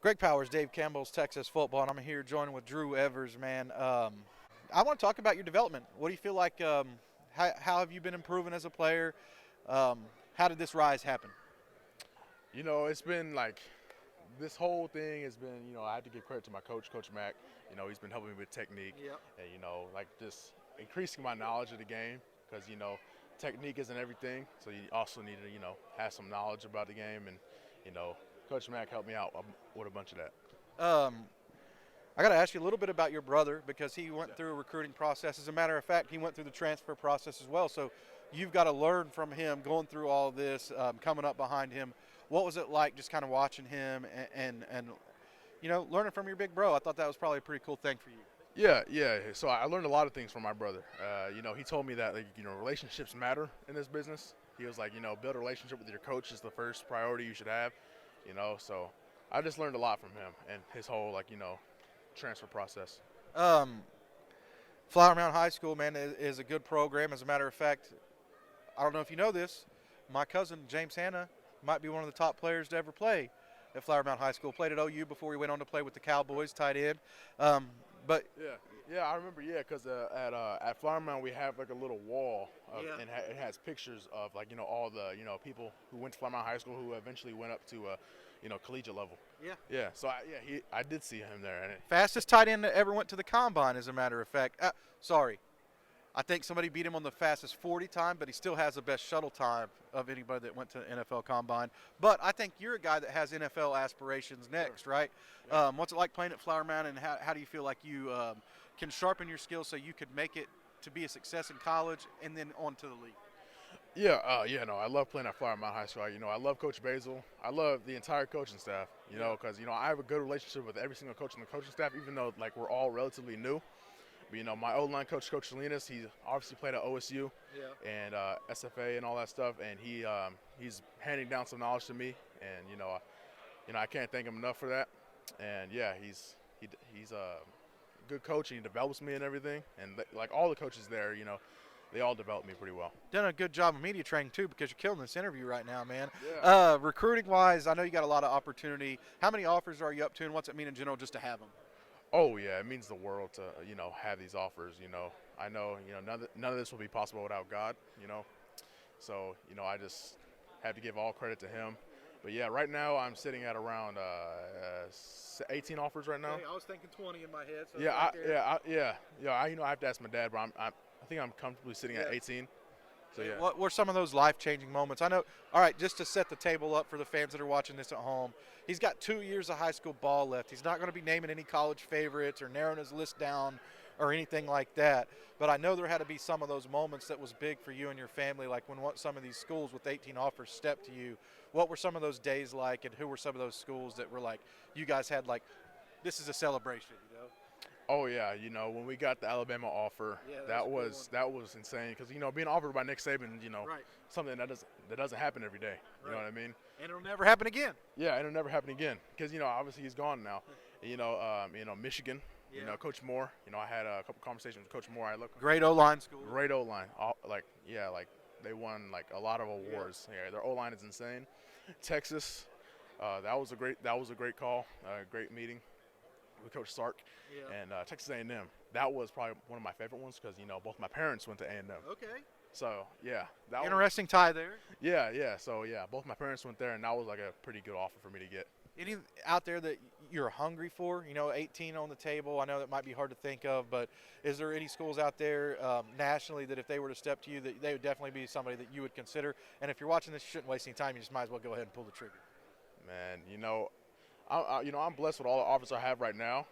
Greg Powers, Dave Campbell's Texas Football, and I'm here joining with Drew Evers, man. I want to talk about your development. What do you feel like, how have you been improving as a player? How did this rise happen? It's been like this whole thing has been, I have to give credit to my coach, Coach Mack. He's been helping me with technique Yep. and, like just increasing my knowledge of the game because, technique isn't everything. So you also need to, have some knowledge about the game. And, Coach Mack helped me out with a bunch of that. I got to ask you a little bit about your brother because he went through a recruiting process. As a matter of fact, he went through the transfer process as well. So you've got to learn from him going through all of this, coming up behind him. What was it like just kind of watching him and learning from your big bro? I thought that was probably a pretty cool thing for you. Yeah. So I learned a lot of things from my brother. He told me that, relationships matter in this business. He was like, build a relationship with your coach is the first priority you should have, So I just learned a lot from him and his whole, transfer process. Flower Mound High School, man, is a good program. As a matter of fact, I don't know if you know this, my cousin James Hanna might be one of the top players to ever play at Flower Mound High School. Played at OU before he went on to play with the Cowboys, tight end. But yeah, I remember. Yeah, because at Flower Mound we have like a little wall, and it has pictures of all the people who went to Flower Mound High School who eventually went up to collegiate level. Yeah. So I did see him there. And fastest tight end that ever went to the combine, as a matter of fact. I think somebody beat him on the fastest 40 time, but he still has the best shuttle time of anybody that went to the NFL Combine. But I think you're a guy that has NFL aspirations next, Sure. right? Yeah. What's it like playing at Flower Mound, and how do you feel like you can sharpen your skills so you could make it to be a success in college and then on to the league? No, I love playing at Flower Mound High School. I love Coach Basil. I love the entire coaching staff, because, I have a good relationship with every single coach on the coaching staff, even though, we're all relatively new. But, my O-line coach, Coach Salinas, he obviously played at OSU and SFA and all that stuff, and he's handing down some knowledge to me, and, I can't thank him enough for that. And, he's a good coach, and he develops me and everything. And, all the coaches there, they all developed me pretty well. Done a good job of media training, too, because you're killing this interview right now, man. Yeah. Recruiting-wise, I know you got a lot of opportunity. How many offers are you up to, and what's it mean in general just to have them? Oh, yeah, it means the world to, have these offers, I know, none of this will be possible without God, So, I just have to give all credit to him. But, yeah, right now I'm sitting at around 18 offers right now. Okay, I was thinking 20 in my head. So I have to ask my dad, but I think I'm comfortably sitting at 18. So, yeah. What were some of those life-changing moments? I know, all right, just to set the table up for the fans that are watching this at home, he's got 2 years of high school ball left. He's not going to be naming any college favorites or narrowing his list down or anything like that. But I know there had to be some of those moments that was big for you and your family, like when some of these schools with 18 offers stepped to you. What were some of those days like, and who were some of those schools that were like, you guys had this is a celebration, Oh, yeah, when we got the Alabama offer, that was insane because, being offered by Nick Saban, Right. something that doesn't happen every day. You know what I mean? And it'll never happen again. Yeah, and it'll never happen again because, obviously he's gone now. Michigan, Coach Moore, I had a couple conversations with Coach Moore. Great O-line school. Great O-line. They won, a lot of awards. Yeah, their O-line is insane. Texas, that was a great call, great meeting with Coach Sark. And Texas A&M, that was probably one of my favorite ones because, both my parents went to A&M. Okay. So, yeah. Interesting tie there. Yeah. So, both my parents went there, and that was, a pretty good offer for me to get. Any out there that you're hungry for? 18 on the table. I know that might be hard to think of, but is there any schools out there nationally that if they were to step to you, that they would definitely be somebody that you would consider? And if you're watching this, you shouldn't waste any time. You just might as well go ahead and pull the trigger. Man, I'm blessed with all the offers I have right now.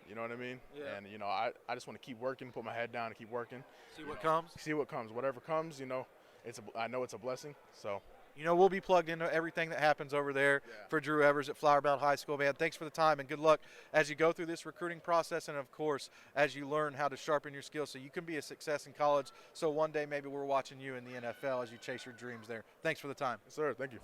You know what I mean? Yeah. And, I just want to keep working, put my head down and keep working. See what comes? See what comes. Whatever comes, I know it's a blessing. So. We'll be plugged into everything that happens over there for Drew Evers at Flower Mound High School, man. Thanks for the time and good luck as you go through this recruiting process and, of course, as you learn how to sharpen your skills so you can be a success in college. So one day maybe we're watching you in the NFL as you chase your dreams there. Thanks for the time. Yes, sir. Thank you.